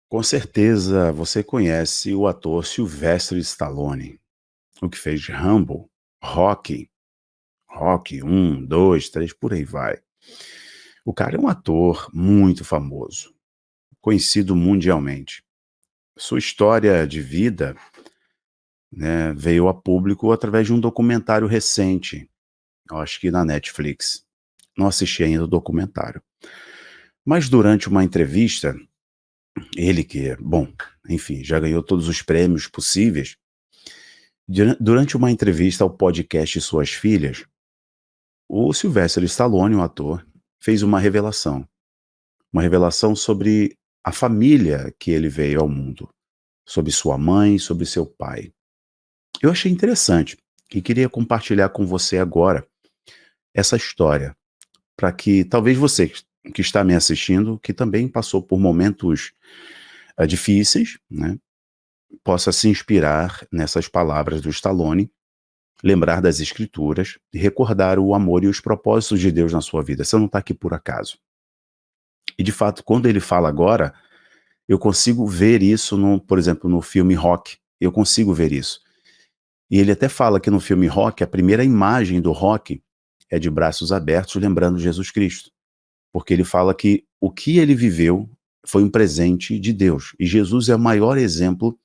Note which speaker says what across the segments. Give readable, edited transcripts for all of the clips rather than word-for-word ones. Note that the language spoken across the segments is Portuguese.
Speaker 1: Com certeza você conhece o ator Sylvester Stallone, o que fez Rambo, Rocky, Rocky 1, 2, 3, por aí vai. O cara é um ator muito famoso, conhecido mundialmente. Sua história de vida, né, veio a público através de um documentário recente, eu acho que na Netflix. Não assisti ainda o documentário. Mas durante uma entrevista, ele que, bom, enfim, já ganhou todos os prêmios possíveis. Durante uma entrevista ao podcast Suas Filhas, o Sylvester Stallone, o ator, fez uma revelação sobre a família que ele veio ao mundo, sobre sua mãe, sobre seu pai. Eu achei interessante e queria compartilhar com você agora essa história, para que talvez você que está me assistindo, que também passou por momentos difíceis, né, possa se inspirar nessas palavras do Stallone, lembrar das escrituras e recordar o amor e os propósitos de Deus na sua vida. Você não está aqui por acaso. E de fato, quando ele fala agora, eu consigo ver isso, por exemplo, no filme Rock. Eu consigo ver isso. E ele até fala que no filme Rock, a primeira imagem do Rock é de braços abertos, lembrando Jesus Cristo. Porque ele fala que o que ele viveu foi um presente de Deus. E Jesus é o maior exemplo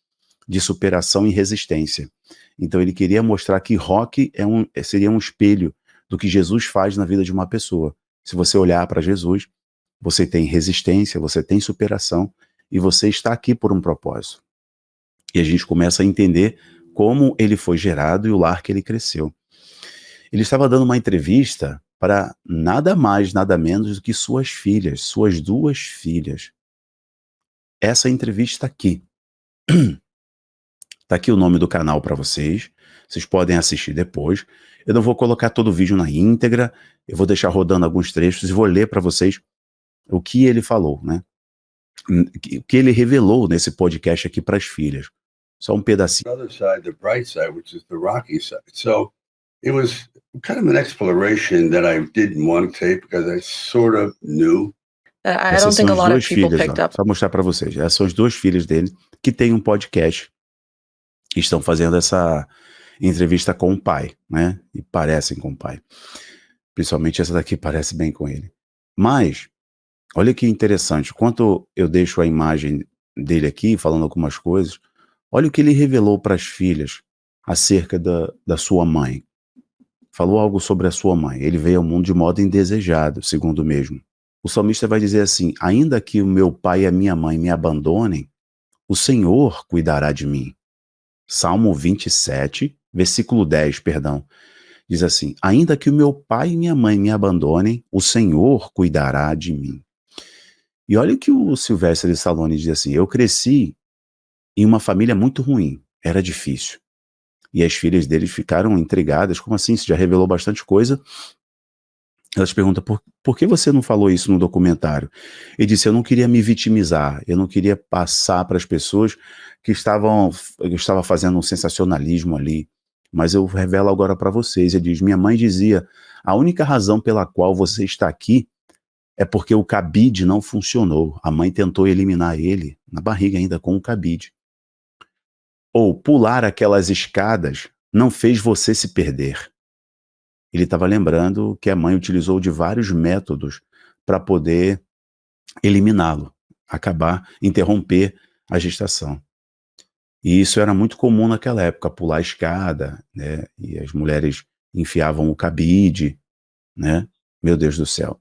Speaker 1: de superação e resistência. Então ele queria mostrar que Rock seria um espelho do que Jesus faz na vida de uma pessoa. Se você olhar para Jesus, você tem resistência, você tem superação e você está aqui por um propósito. E a gente começa a entender como ele foi gerado e o lar que ele cresceu. Ele estava dando uma entrevista para nada mais, nada menos do que suas filhas, suas duas filhas. Essa entrevista aqui. Tá aqui o nome do canal para vocês. Vocês podem assistir depois. Eu não vou colocar todo o vídeo na íntegra. Eu vou deixar rodando alguns trechos e vou ler para vocês o que ele falou, né? O que ele revelou nesse podcast aqui para as filhas. Só um pedacinho.
Speaker 2: Other side, the bright side, which is the rocky side. So it was kind of an exploration that I didn't want to take because I sort of knew.
Speaker 3: I
Speaker 1: Essas
Speaker 3: don't think
Speaker 1: são
Speaker 3: a
Speaker 1: as
Speaker 3: lot of
Speaker 1: duas
Speaker 3: people
Speaker 1: filhas,
Speaker 3: picked
Speaker 1: ó.
Speaker 3: up.
Speaker 1: Só mostrar para vocês. Essas são as duas filhas dele que têm um podcast e estão fazendo essa entrevista com o pai, né? E parecem com o pai. Principalmente essa daqui parece bem com ele. Mas, olha que interessante, enquanto eu deixo a imagem dele aqui, falando algumas coisas, olha o que ele revelou para as filhas acerca da sua mãe. Falou algo sobre a sua mãe. Ele veio ao mundo de modo indesejado, segundo o mesmo. O salmista vai dizer assim: ainda que o meu pai e a minha mãe me abandonem, o Senhor cuidará de mim. Salmo 27, versículo 10, perdão. Diz assim: ainda que o meu pai e minha mãe me abandonem, o Senhor cuidará de mim. E olha o que o Sylvester Stallone diz assim: eu cresci em uma família muito ruim, era difícil. E as filhas deles ficaram intrigadas, como assim? Você já revelou bastante coisa. Elas perguntam, por que você não falou isso no documentário? Ele disse, eu não queria me vitimizar, eu não queria passar para as pessoas que eu estava fazendo um sensacionalismo ali, mas eu revelo agora para vocês. Ele diz, minha mãe dizia, a única razão pela qual você está aqui é porque o cabide não funcionou. A mãe tentou eliminar ele na barriga ainda com o cabide. Ou pular aquelas escadas não fez você se perder. Ele estava lembrando que a mãe utilizou de vários métodos para poder eliminá-lo, acabar, interromper a gestação. E isso era muito comum naquela época, pular a escada, né? E as mulheres enfiavam o cabide, né? Meu Deus do céu.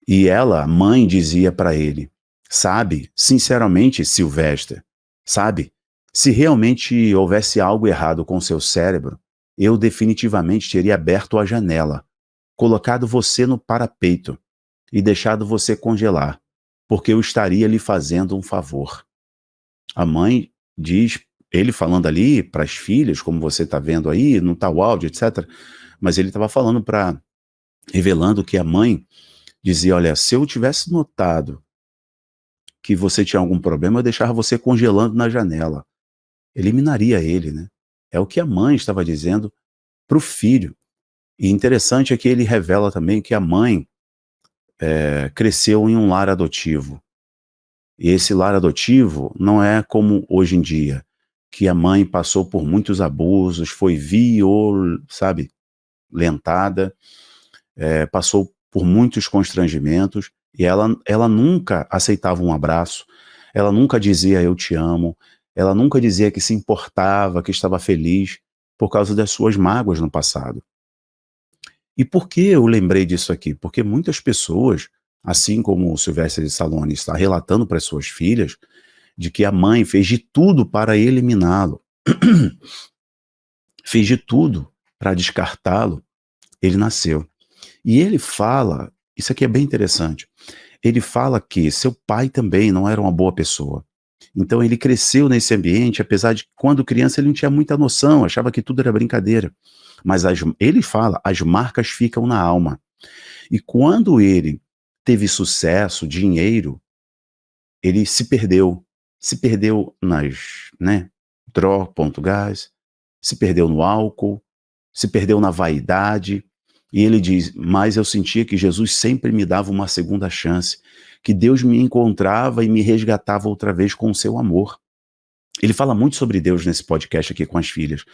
Speaker 1: E ela, a mãe, dizia para ele, sabe, sinceramente, Sylvester, sabe, se realmente houvesse algo errado com seu cérebro, eu definitivamente teria aberto a janela, colocado você no parapeito e deixado você congelar, porque eu estaria lhe fazendo um favor. A mãe diz, ele falando ali para as filhas, como você está vendo aí, não está o áudio, etc. Mas ele estava falando revelando que a mãe dizia, olha, se eu tivesse notado que você tinha algum problema, eu deixava você congelando na janela. Eliminaria ele, né? É o que a mãe estava dizendo para o filho. E interessante é que ele revela também que a mãe cresceu em um lar adotivo. E esse lar adotivo não é como hoje em dia, que a mãe passou por muitos abusos, foi violentada, passou por muitos constrangimentos, e ela nunca aceitava um abraço, ela nunca dizia eu te amo, ela nunca dizia que se importava, que estava feliz, por causa das suas mágoas no passado. E por que eu lembrei disso aqui? Porque muitas pessoas, assim como o Sylvester Stallone está relatando para as suas filhas, de que a mãe fez de tudo para eliminá-lo, fez de tudo para descartá-lo, ele nasceu. E ele fala, isso aqui é bem interessante, ele fala que seu pai também não era uma boa pessoa. Então ele cresceu nesse ambiente, apesar de que quando criança ele não tinha muita noção, achava que tudo era brincadeira. Mas ele fala, as marcas ficam na alma. E quando ele teve sucesso, dinheiro, ele se perdeu nas, né, gás, se perdeu no álcool, se perdeu na vaidade, e ele diz, mas eu sentia que Jesus sempre me dava uma segunda chance, que Deus me encontrava e me resgatava outra vez com o seu amor. Ele fala muito sobre Deus nesse podcast aqui com as filhas.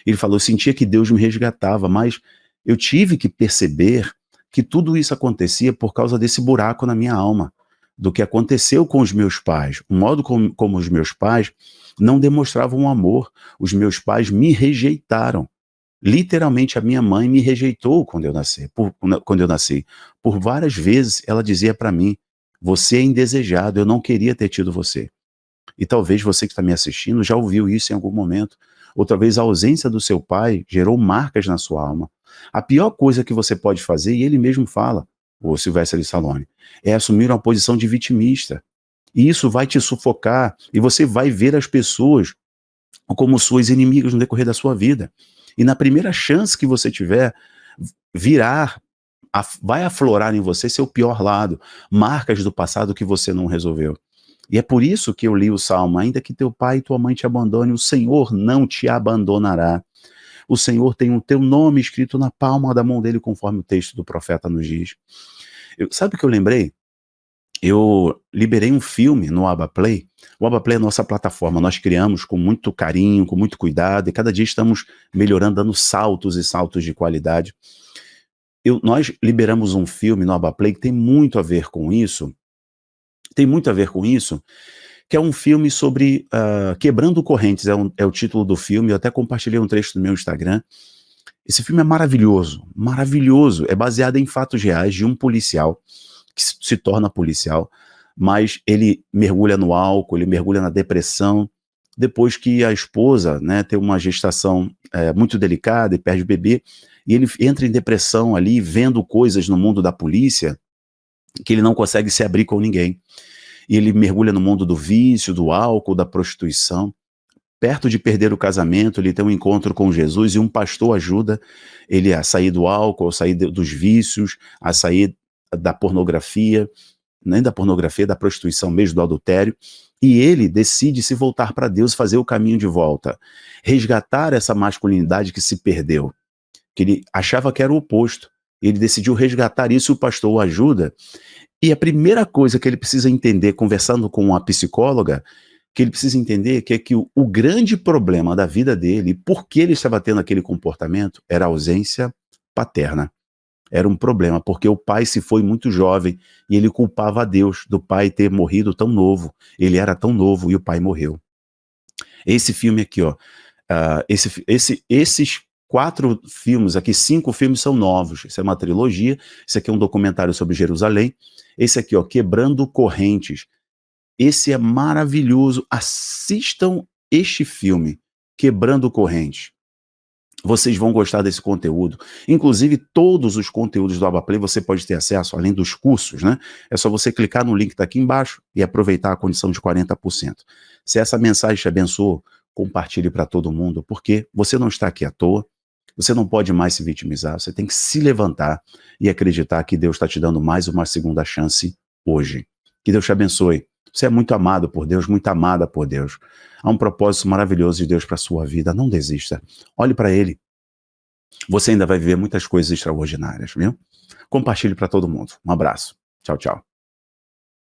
Speaker 1: Ele falou, eu sentia que Deus me resgatava, mas eu tive que perceber que tudo isso acontecia por causa desse buraco na minha alma, do que aconteceu com os meus pais, o modo como os meus pais não demonstravam amor, os meus pais me rejeitaram. Literalmente a minha mãe me rejeitou quando eu nasci. Por várias vezes ela dizia para mim, você é indesejado, eu não queria ter tido você. E talvez você que está me assistindo já ouviu isso em algum momento. Ou talvez a ausência do seu pai gerou marcas na sua alma. A pior coisa que você pode fazer, e ele mesmo fala, o Sylvester Stallone, é assumir uma posição de vitimista. E isso vai te sufocar, e você vai ver as pessoas como suas inimigas no decorrer da sua vida. E na primeira chance que você tiver, vai aflorar em você seu pior lado, marcas do passado que você não resolveu. E é por isso que eu li o Salmo, ainda que teu pai e tua mãe te abandonem, o Senhor não te abandonará. O Senhor tem o teu nome escrito na palma da mão dele, conforme o texto do profeta nos diz. Sabe o que eu lembrei? Eu liberei um filme no Abaplay. O Abaplay é a nossa plataforma, nós criamos com muito carinho, com muito cuidado, e cada dia estamos melhorando, dando saltos e saltos de qualidade. Nós liberamos um filme no Abaplay que tem muito a ver com isso, que é um filme sobre Quebrando Correntes, é o título do filme, eu até compartilhei um trecho no meu Instagram. Esse filme é maravilhoso, maravilhoso, é baseado em fatos reais de um policial, que se torna policial, mas ele mergulha no álcool, ele mergulha na depressão, depois que a esposa, né, tem uma gestação muito delicada e perde o bebê, e ele entra em depressão ali, vendo coisas no mundo da polícia, que ele não consegue se abrir com ninguém. E ele mergulha no mundo do vício, do álcool, da prostituição. Perto de perder o casamento, ele tem um encontro com Jesus e um pastor ajuda ele a sair do álcool, a sair dos vícios, a sair da pornografia, nem da pornografia, da prostituição mesmo, do adultério. E ele decide se voltar para Deus, fazer o caminho de volta, resgatar essa masculinidade que se perdeu, que ele achava que era o oposto. Ele decidiu resgatar isso, o pastor o ajuda. E a primeira coisa que ele precisa entender, conversando com uma psicóloga, que ele precisa entender que é que o grande problema da vida dele, por que ele estava tendo aquele comportamento, era a ausência paterna. Era um problema, porque o pai se foi muito jovem e ele culpava a Deus do pai ter morrido tão novo. Ele era tão novo e o pai morreu. Esse filme aqui, ó, esses 4 filmes aqui, 5 filmes são novos. Isso é uma trilogia. Esse aqui é um documentário sobre Jerusalém. Esse aqui, ó, Quebrando Correntes. Esse é maravilhoso. Assistam este filme, Quebrando Correntes. Vocês vão gostar desse conteúdo. Inclusive, todos os conteúdos do Abaplay você pode ter acesso, além dos cursos, né? É só você clicar no link que está aqui embaixo e aproveitar a condição de 40%. Se essa mensagem te abençoou, compartilhe para todo mundo, porque você não está aqui à toa, você não pode mais se vitimizar, você tem que se levantar e acreditar que Deus está te dando mais uma segunda chance hoje. Que Deus te abençoe. Você é muito amado por Deus, muito amada por Deus. Há um propósito maravilhoso de Deus para a sua vida. Não desista. Olhe para Ele. Você ainda vai viver muitas coisas extraordinárias, viu? Compartilhe para todo mundo. Um abraço. Tchau, tchau.